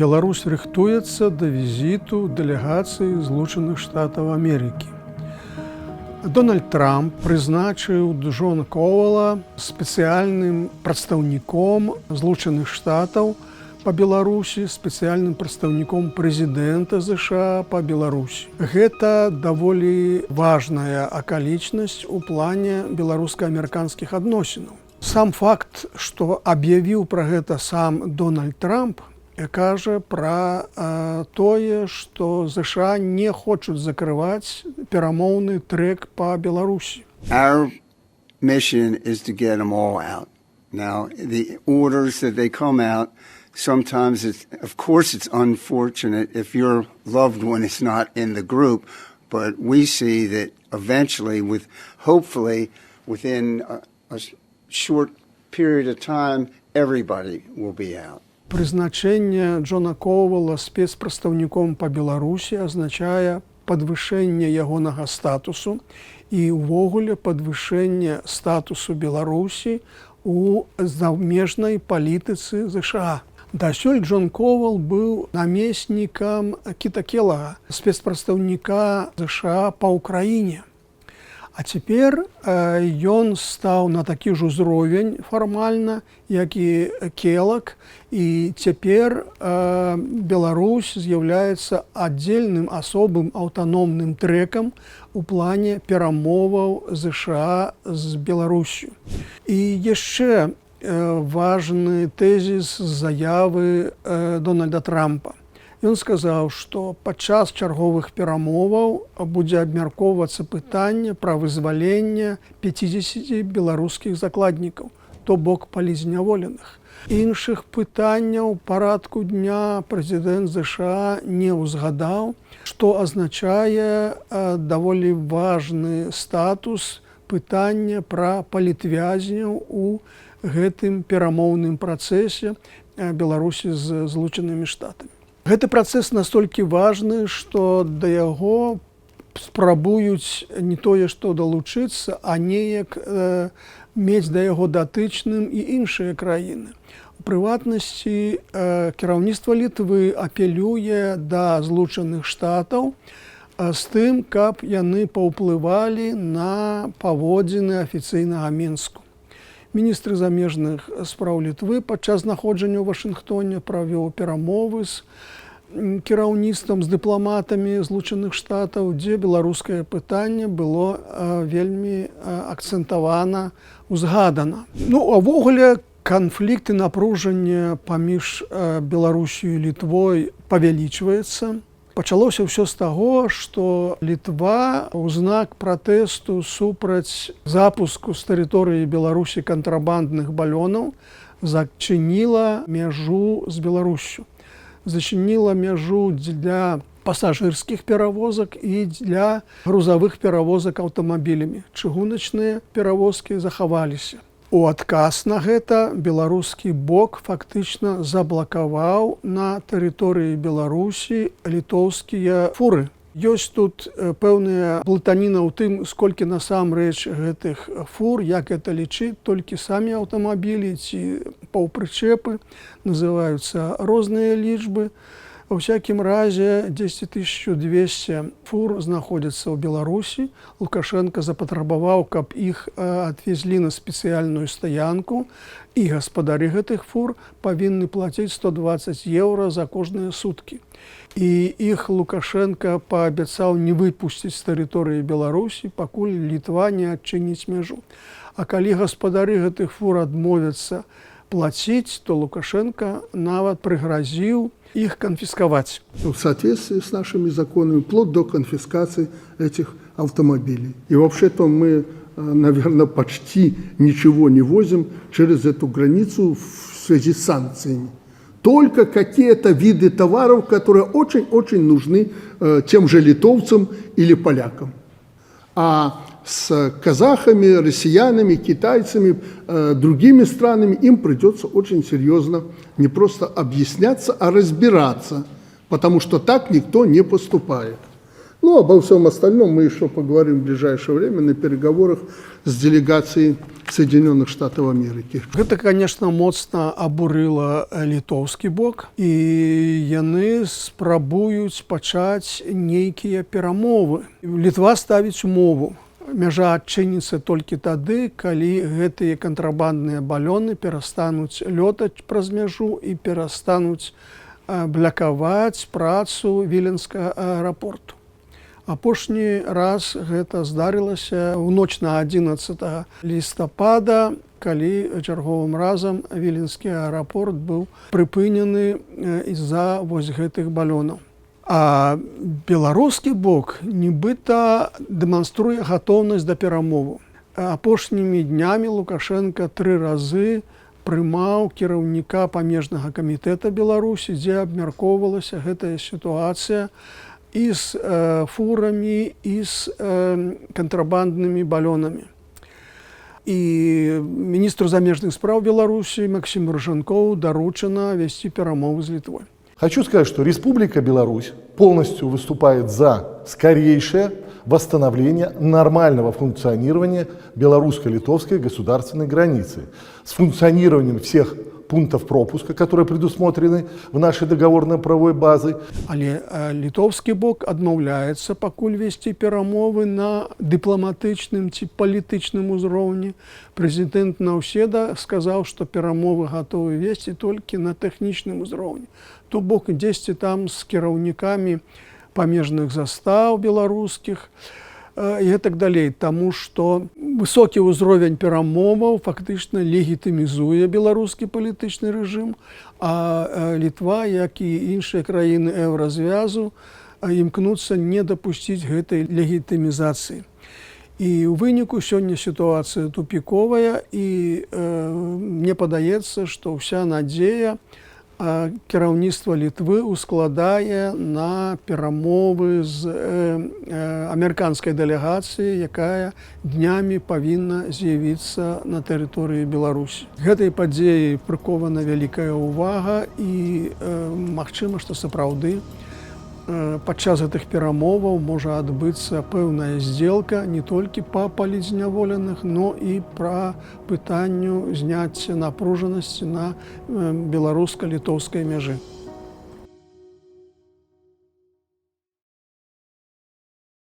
Беларусь рыхтуецца да візіту дэлегацыі Злучаных Штатаў Амерыкі. Дональд Трамп прызначыў Джона Ковала спецыяльным прадстаўніком Злучаных Штатаў па Беларусі, спецыяльным прадстаўніком прэзідэнта ЗША па Беларусі. Гэта даволі важная акалічнасць у плане беларуска-амерыканскіх адносінаў. Сам факт, што аб'явіў пра гэта сам Дональд Трамп, кажа пра тое, што ЗША не хочуць закрываць перамоўны трэк па Беларусі. Our mission is to get them all out. Now, the orders that they come out, sometimes of course it's unfortunate if your loved one is not in the group, but we see that eventually, hopefully within a short period of time, everybody will be out. Прызначэнне Джона Ковала спецпрадстаўніком па Беларусі азначае падвышэнне ягонага статусу і ўвогуле падвышэнне статусу Беларусі у замежнай палітыцы ЗША. Дасюль Джон Ковал быў намеснікам Кіта Келага, спецпрадстаўніка ЗША па ўкраіне. А цяпер ён стаў на такі ж узровень фармальна, як і Келаг, і цяпер Беларусь з'яўляецца аддзельным асобым аўтаномным трэкам у плане перамоваў ЗША з Беларусю. І яшчэ важны тэзіс заявы Дональда Трампа. Ён сказаў, што падчас чарговых перамоваў будзе абмяркоўвацца пытанне пра вызваленне 50 беларускіх закладнікаў, то бок палізняволеных. Іншых пытанняў парадку дня прэзідэнт ЗША не ўзгадаў, што азначае даволі важны статус пытання пра палітвязняў у гэтым перамоўным працэсе Беларусі з Злучанымі Штатамі. Гэты працэс настолькі важны, што да яго спрабуюць не тое, што далучыцца, а неяк мець да яго датычным і іншыя краіны. У прыватнасці, кіраўніцтва Літвы апелюе да Злучаных Штатаў з тым, каб яны паўплывалі на паводзіны афіцыйнага Мінску. Міністр замежных спраў Літвы падчас знаходжання ў Вашынгтоне правёў перамовы з кіраўніцтвам, з дыпламатамі Злучаных Штатаў, дзе беларускае пытанне было вельмі акцэнтавана, узгадана. Увогуле канфлікт і напружанне паміж Беларусю і Літвой павялічваецца. Пачалося ўсё з таго, што Літва ў знак пратэсту супраць запуску з тэрыторыі Беларусі кантрабандных балёнаў зачыніла мяжу з Беларуссю. Зачыніла мяжу для пасажырскіх перавозак і для грузавых перавозак аўтамабілямі. Чыгуначныя перавозкі захаваліся. У адказ на гэта беларускі бок фактычна заблакаваў на тэрыторыі Беларусі літоўскія фуры. Ёсць тут пэўная блытаніна ў тым, сколькі насамрэч гэтых фур, як гэта лічыць, толькі самі аўтамабілі ці паўпрычэпы, называюцца розныя лічбы. Ва ўсякім разе 10 200 фур знаходзяцца ў Беларусі. Лукашенко запатрабаваў, каб іх адвезлі на спецыяльную стаянку, і гаспадары гэтых фур павінны плаціць 120 еўра за кожныя суткі. І іх Лукашенко паабяцаў не выпусціць з тэрыторыі Беларусі, пакуль Літва не адчыніць мяжу. А калі гаспадары гэтых фур адмовяцца плаціць, то Лукашенко нават прыгрозіў их конфисковать. В соответствии с нашими законами, вплоть до конфискации этих автомобилей. И вообще-то мы, наверное, почти ничего не возим через эту границу в связи с санкциями. Только какие-то виды товаров, которые очень-очень нужны тем же литовцам или полякам. А с казахами, россиянами, китайцами, другими странами им придется очень серьезно не просто объясняться, а разбираться, потому что так никто не поступает. Ну, обо всем остальном мы еще поговорим в ближайшее время на переговорах с делегацией Соединенных Штатов Америки. Гэта, конечно, моцна абурыла літоўскі бок, і яны спрабуюць пачаць нейкія перамовы. Літва ставіць умову. Мяжа адчыніцца толькі тады, калі гэтыя кантрабандныя балёны перастануць лётаць праз мяжу і перастануць блакаваць працу віленскага аэрапорту. Апошні раз гэта здарылася ў ноч на 11 лістапада, калі чарговым разам віленскі аэрапорт быў прыпынены з-за вось гэтых балёнаў. А беларускі бок нібыта дэманструе гатоўнасць да перамоваў. Апошнімі днямі Лукашенко 3 разы прымаў кіраўніка памежнага камітэта Беларусі, дзе абмяркоўвалася гэтая сітуацыя і з фурамі, і з кантрабанднымі балёнамі. І міністру замежных спраў Беларусі Максиму Рыжанкову даручана весці перамовы з Літвой. Хочу сказать, что Республика Беларусь полностью выступает за скорейшее восстановление нормального функционирования белорусско-литовской государственной границы с функционированием всех пунктов пропуска, которые предусмотрены в нашей договорно-правовой базе. Але літоўскі бок адмаўляецца пакуль весці перамовы на дыпламатычным ці палітычным узроўні. Прэзідэнт Наўседа сказаў, што перамовы гатовы весці толькі на тэхнічным узроўні. То бок дзесьці там з кіраўнікамі памежных застаў беларускіх і так далей, таму што высокі ўзровень перамоваў фактычна легітымізуе беларускі палітычны рэжым, а Літва, як і іншыя краіны еўразвязу, імкнуцца не дапусціць гэтай легітымізацыі. І ў выніку сёння сітуацыя тупіковая, і мне падаецца, што ўся надзея кіраўніцтва Літвы ускладае на перамовы з амерыканскай дэлегацыяй, якая днямі павінна з'явіцца на тэрыторыі Беларусі. Гэтай падзеі прыкована вялікая ўвага, і магчыма, што сапраўды падчас гэтых перамоваў можа адбыцца пэўная здзелка не толькі па палітзняволеных, но і пра пытанню зняцця напружанасці на беларуска-літоўскай мяжы.